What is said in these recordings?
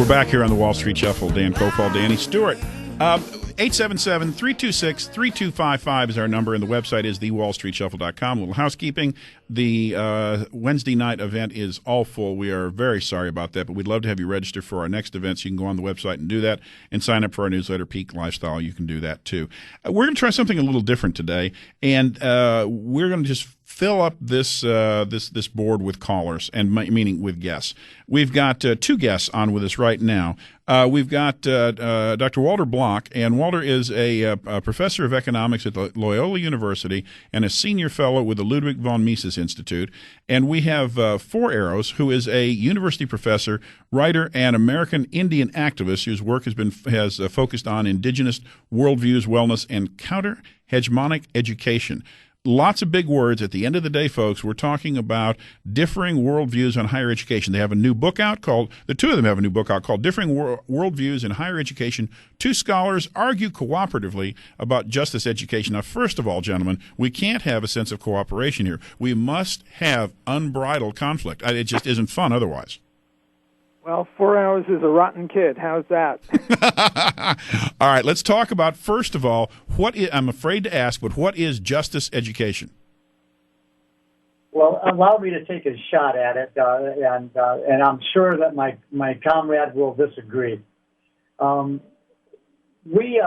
We're back here on the Wall Street Shuffle. Dan Cofall, Danny Stewart. 877-326-3255 is our number, and the website is thewallstreetshuffle.com. A little housekeeping. The Wednesday night event is all full. We are very sorry about that, but we'd love to have you register for our next event, so you can go on the website and do that, and sign up for our newsletter, Peak Lifestyle. You can do that, too. We're going to try something a little different today, and we're going to just fill up this board with callers, and meaning with guests. We've got two guests on with us right now. We've got Dr. Walter Block, and Walter is a professor of economics at Loyola University and a senior fellow with the Ludwig von Mises Institute. And we have Four Arrows, who is a university professor, writer, and American Indian activist whose work has focused on indigenous worldviews, wellness, and counter-hegemonic education. Lots of big words. At the end of the day, folks, we're talking about differing worldviews on higher education. They have a new book out the two of them have a new book out called Differing Worldviews in Higher Education. Two scholars argue cooperatively about justice education. Now, first of all, gentlemen, we can't have a sense of cooperation here. We must have unbridled conflict. It just isn't fun otherwise. Well, 4 hours is a rotten kid. How's that? All right, let's talk about, first of all, I'm afraid to ask, but what is justice education? Well, allow me to take a shot at it, and I'm sure that my comrade will disagree. We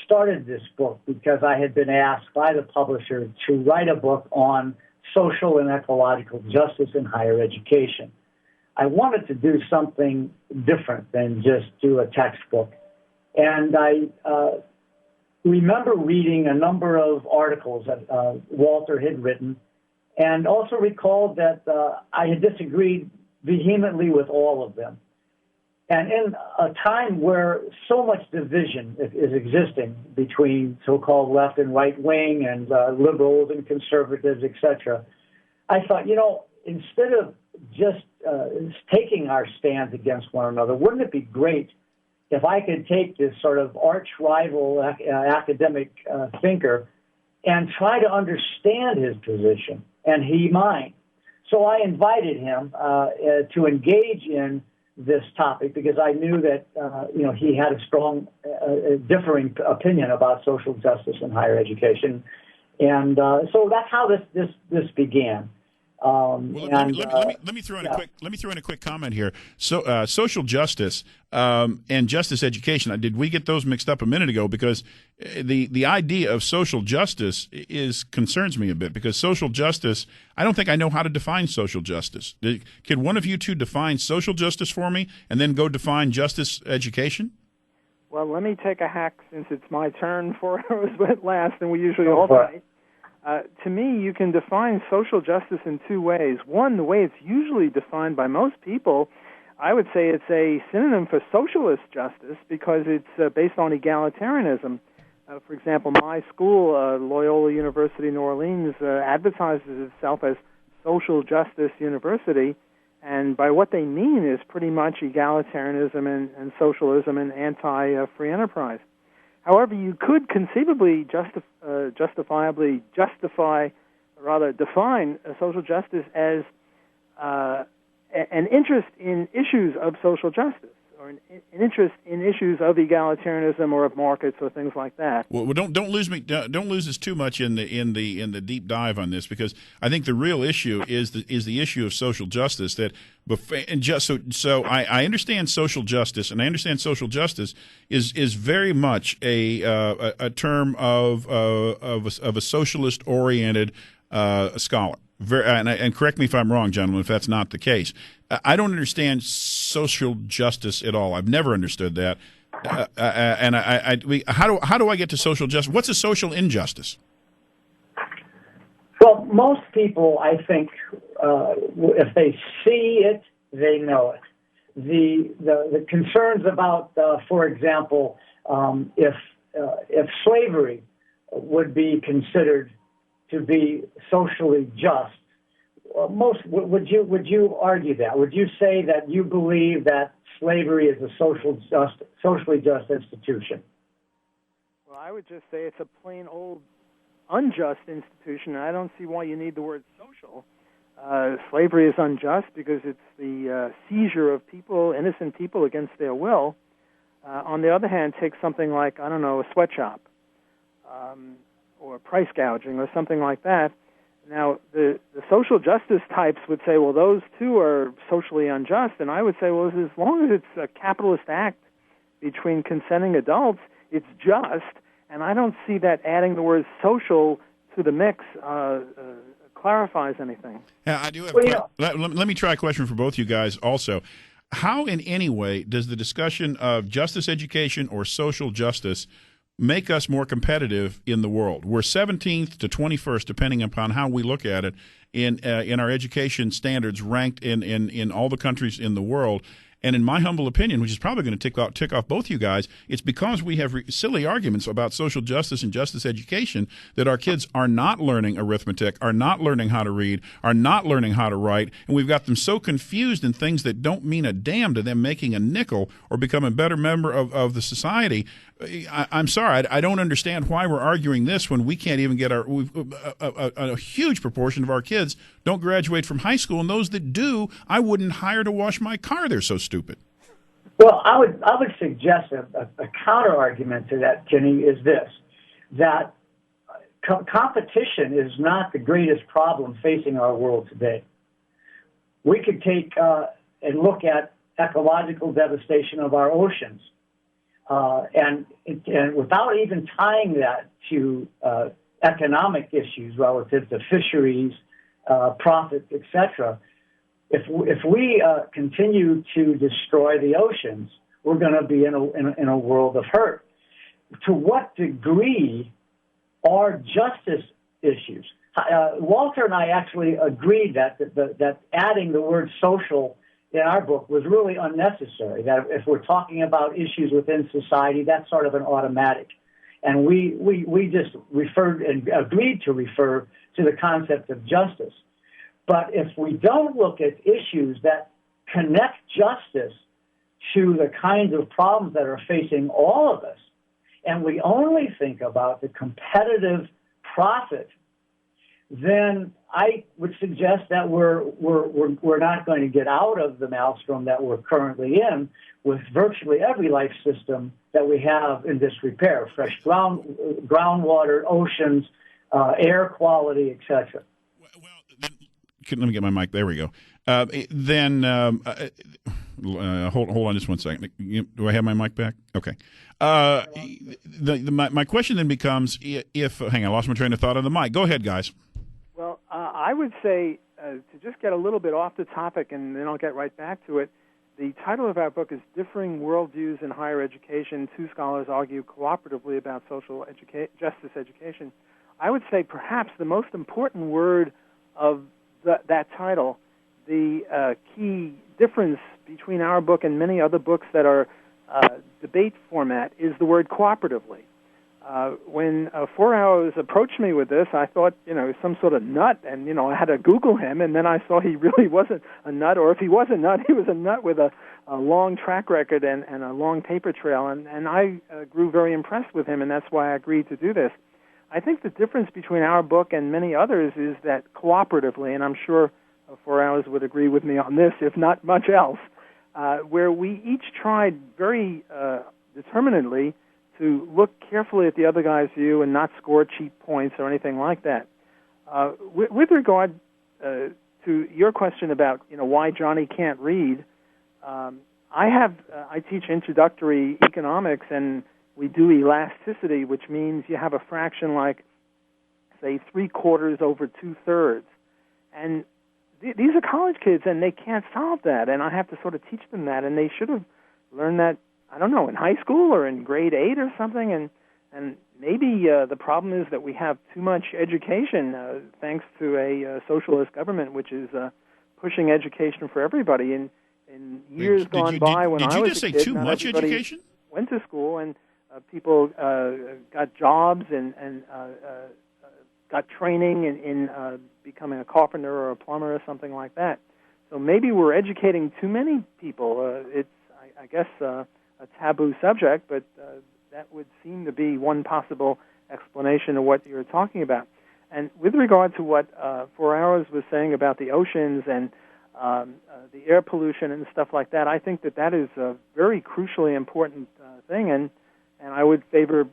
started this book because I had been asked by the publisher to write a book on social and ecological justice in higher education. I wanted to do something different than just do a textbook. And I remember reading a number of articles that Walter had written, and also recalled that I had disagreed vehemently with all of them. And in a time where so much division is existing between so-called left and right wing and liberals and conservatives, etc., I thought, instead of just taking our stands against one another, wouldn't it be great if I could take this sort of arch-rival academic thinker and try to understand his position and he mine? So I invited him to engage in this topic because I knew that he had a strong differing opinion about social justice in higher education, and so that's how this began. Let me throw in a quick comment here. So, social justice and justice education. Did we get those mixed up a minute ago? Because the idea of social justice concerns me a bit. Because social justice, I don't think I know how to define social justice. Can one of you two define social justice for me, and then go define justice education? Well, let me take a hack since it's my turn. 4 hours went last, and we usually alternate. To me, you can define social justice in two ways. One, the way it's usually defined by most people, I would say it's a synonym for socialist justice because it's based on egalitarianism. For example, my school, Loyola University, New Orleans, advertises itself as Social Justice University, and by what they mean is pretty much egalitarianism and socialism and anti-free enterprise. However, you could conceivably define social justice as an interest in issues of social justice, or an interest in issues of egalitarianism or of markets or things like that. Well, don't lose us too much in the deep dive on this, because I think the real issue is the issue of social justice. So I understand social justice, and I understand social justice is very much a term of a socialist oriented scholar. And correct me if I'm wrong, gentlemen, if that's not the case. I don't understand social justice at all. I've never understood that. How do I get to social justice? What's a social injustice? Well, most people, I think, if they see it, they know it. The concerns about, for example, if slavery would be considered to be socially just, would you argue that? Would you say that you believe that slavery is a socially just institution? Well, I would just say it's a plain old unjust institution, and I don't see why you need the word social. slavery is unjust because it's the seizure of people, innocent people, against their will. On the other hand, take something like, I don't know, a sweatshop or price gouging or something like that. Now, the social justice types would say, well, those two are socially unjust. And I would say, well, as long as it's a capitalist act between consenting adults, it's just. And I don't see that adding the word social to the mix clarifies anything. Yeah, I do have. Let me try a question for both you guys also. How in any way does the discussion of justice education or social justice make us more competitive in the world? We're 17th to 21st, depending upon how we look at it, in our education standards ranked in all the countries in the world. And in my humble opinion, which is probably going to tick off both you guys, it's because we have silly arguments about social justice and justice education that our kids are not learning arithmetic, are not learning how to read, are not learning how to write, and we've got them so confused in things that don't mean a damn to them making a nickel or become a better member of the society. I'm sorry, I don't understand why we're arguing this when we can't even get a huge proportion of our kids don't graduate from high school, and those that do, I wouldn't hire to wash my car. They're so stupid. Well, I would suggest a counter argument to that, Kenny, is this: that competition is not the greatest problem facing our world today. We could take and look at ecological devastation of our oceans. And without even tying that to economic issues relative to fisheries, profit, etc., if we continue to destroy the oceans, we're going to be in a world of hurt. To what degree are justice issues? Walter and I actually agreed that adding the word social in our book was really unnecessary, that if we're talking about issues within society, that's sort of an automatic. And we just referred and agreed to refer to the concept of justice. But if we don't look at issues that connect justice to the kinds of problems that are facing all of us, and we only think about the competitive profit, then I would suggest that we're not going to get out of the maelstrom that we're currently in with virtually every life system that we have in disrepair: fresh groundwater, oceans, air quality, etc. Let me get my mic. There we go. Hold on just one second. Do I have my mic back? Okay. My question then becomes, hang on, I lost my train of thought on the mic. Go ahead, guys. Well, I would say, to just get a little bit off the topic, and then I'll get right back to it, the title of our book is Differing Worldviews in Higher Education. Two scholars argue cooperatively about social justice education. I would say perhaps the most important word of that title, the key difference between our book and many other books that are debate format, is the word cooperatively. When 4 Hours approached me with this, I thought, some sort of nut, and, I had to Google him, and then I saw he really wasn't a nut, or if he was a nut, he was a nut with a long track record and a long paper trail, and I grew very impressed with him, and that's why I agreed to do this. I think the difference between our book and many others is that cooperatively, and I'm sure 4 Hours would agree with me on this, if not much else, where we each tried very determinedly to look carefully at the other guy's view and not score cheap points or anything like that. With regard to your question about why Johnny can't read, I teach introductory economics, and we do elasticity, which means you have a fraction like, say, 3/4 over 2/3, and these are college kids, and they can't solve that, and I have to sort of teach them that, and they should have learned that, I don't know, in high school or in grade 8 or something, and maybe the problem is that we have too much education, thanks to a socialist government, which is pushing education for everybody. In years gone by, when I was a kid, did you just say too much education? Went to school, and people got jobs and got training in becoming a carpenter or a plumber or something like that. So maybe we're educating too many people. It's, I guess, a taboo subject, but that would seem to be one possible explanation of what you're talking about. And with regard to what 4 Hours was saying about the oceans and the air pollution and stuff like that, I think that is a very crucially important thing, and I would favor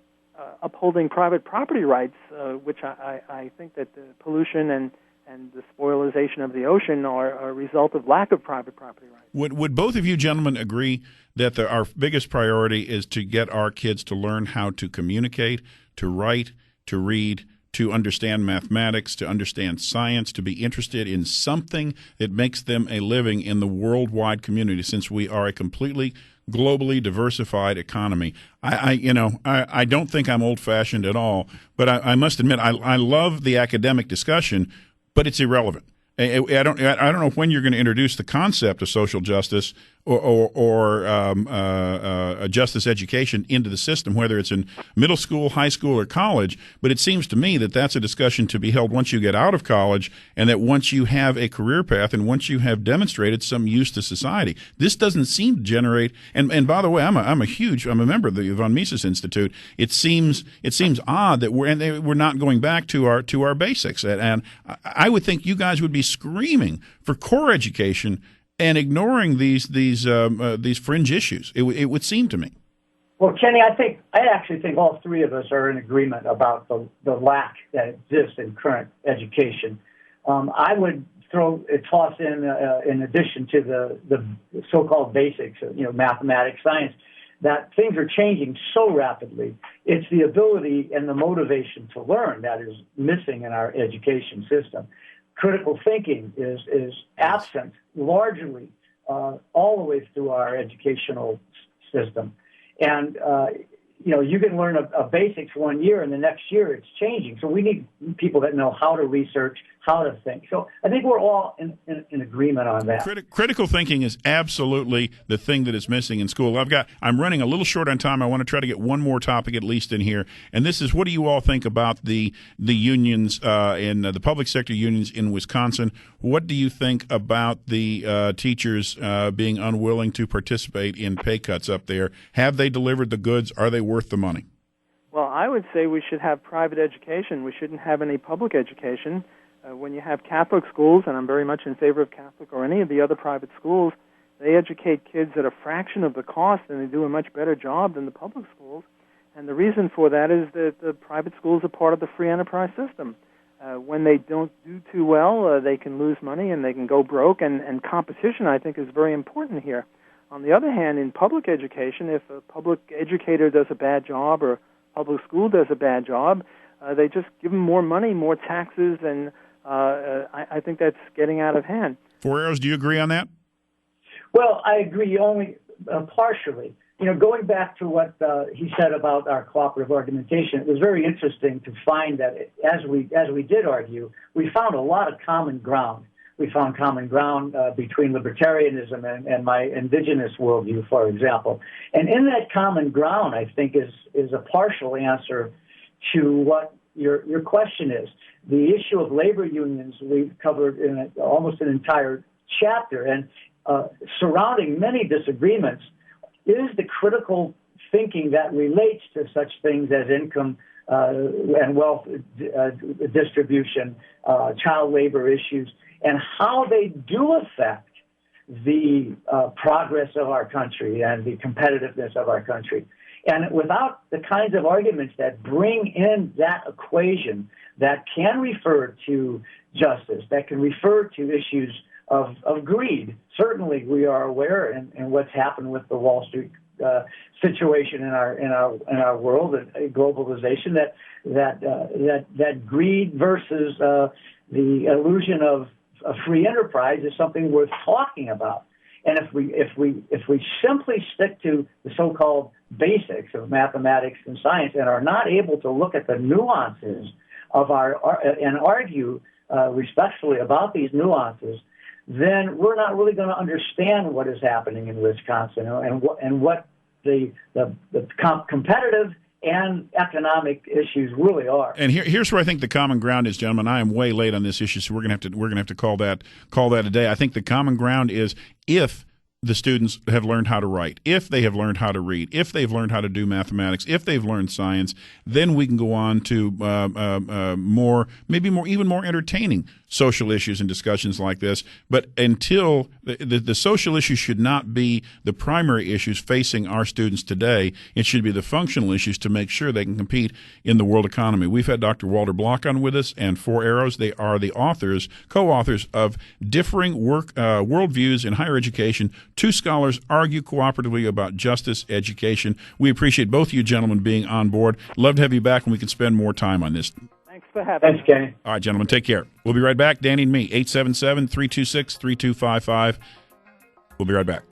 upholding private property rights, which I think that the pollution and the spoilization of the ocean are a result of lack of private property rights. Would both of you gentlemen agree that our biggest priority is to get our kids to learn how to communicate, to write, to read, to understand mathematics, to understand science, to be interested in something that makes them a living in the worldwide community, since we are a completely globally diversified economy? I don't think I'm old-fashioned at all, but I must admit I love the academic discussion, but it's irrelevant. I don't know when you're going to introduce the concept of social justice or a justice education into the system, whether it's in middle school, high school, or college. But it seems to me that that's a discussion to be held once you get out of college, and that once you have a career path and once you have demonstrated some use to society. This doesn't seem to generate. And by the way, I'm a member of the von Mises Institute. It seems odd that we're not going back to our basics. And I would think you guys would be screaming for core education and ignoring these fringe issues. It would seem to me. Well, Kenny, I actually think all three of us are in agreement about the lack that exists in current education. I would toss in addition to the so-called basics, mathematics, science, that things are changing so rapidly. It's the ability and the motivation to learn that is missing in our education system. Critical thinking is absent largely all the way through our educational system. And, you can learn a basics 1 year, and the next year it's changing. So we need people that know how to research, how to think. So I think we're all in agreement on that. Critical thinking is absolutely the thing that is missing in school. I'm running a little short on time. I want to try to get one more topic at least in here, and this is, what do you all think about the unions in the public sector unions in Wisconsin? What do you think about the teachers being unwilling to participate in pay cuts up there? Have they delivered the goods? Are they worth the money? Well, I would say we should have private education. We shouldn't have any public education. When you have Catholic schools, and I'm very much in favor of Catholic or any of the other private schools, they educate kids at a fraction of the cost, and they do a much better job than the public schools. And the reason for that is that the private schools are part of the free enterprise system. When they don't do too well, they can lose money and they can go broke, and competition, I think, is very important here. On the other hand, in public education, if a public educator does a bad job or a public school does a bad job, they just give them more money, more taxes, and I think that's getting out of hand. 4 Arrows, do you agree on that? Well, I agree only partially. Going back to what he said about our cooperative argumentation, it was very interesting to find that as we did argue, we found a lot of common ground. We found common ground between libertarianism and my indigenous worldview, for example. And in that common ground, I think, is a partial answer to what your question is. The issue of labor unions we've covered in almost an entire chapter, and surrounding many disagreements is the critical thinking that relates to such things as income and wealth distribution, child labor issues, and how they do affect the progress of our country and the competitiveness of our country. And without the kinds of arguments that bring in that equation that can refer to justice, that can refer to issues of greed. Certainly, we are aware in what's happened with the Wall Street situation in our world, and globalization, that greed versus the illusion of a free enterprise is something worth talking about. And if we simply stick to the so-called basics of mathematics and science and are not able to look at the nuances of and argue respectfully about these nuances, then we're not really going to understand what is happening in Wisconsin and what the competitive and economic issues really are. And here's where I think the common ground is, gentlemen. I am way late on this issue, so we're gonna have to call that a day. I think the common ground is, if the students have learned how to write, if they have learned how to read, if they've learned how to do mathematics, if they've learned science, then we can go on to even more entertaining social issues and discussions like this. But until the social issues should not be the primary issues facing our students today, it should be the functional issues to make sure they can compete in the world economy. We've had Dr. Walter Block on with us and Four Arrows. They are the co-authors of Differing Worldviews in Higher Education. Two scholars argue cooperatively about justice education. We appreciate both of you gentlemen being on board. Love to have you back when we can spend more time on this. Thanks for having me. Thanks, Kenny. All right, gentlemen, take care. We'll be right back. Danny and me, 877-326-3255. We'll be right back.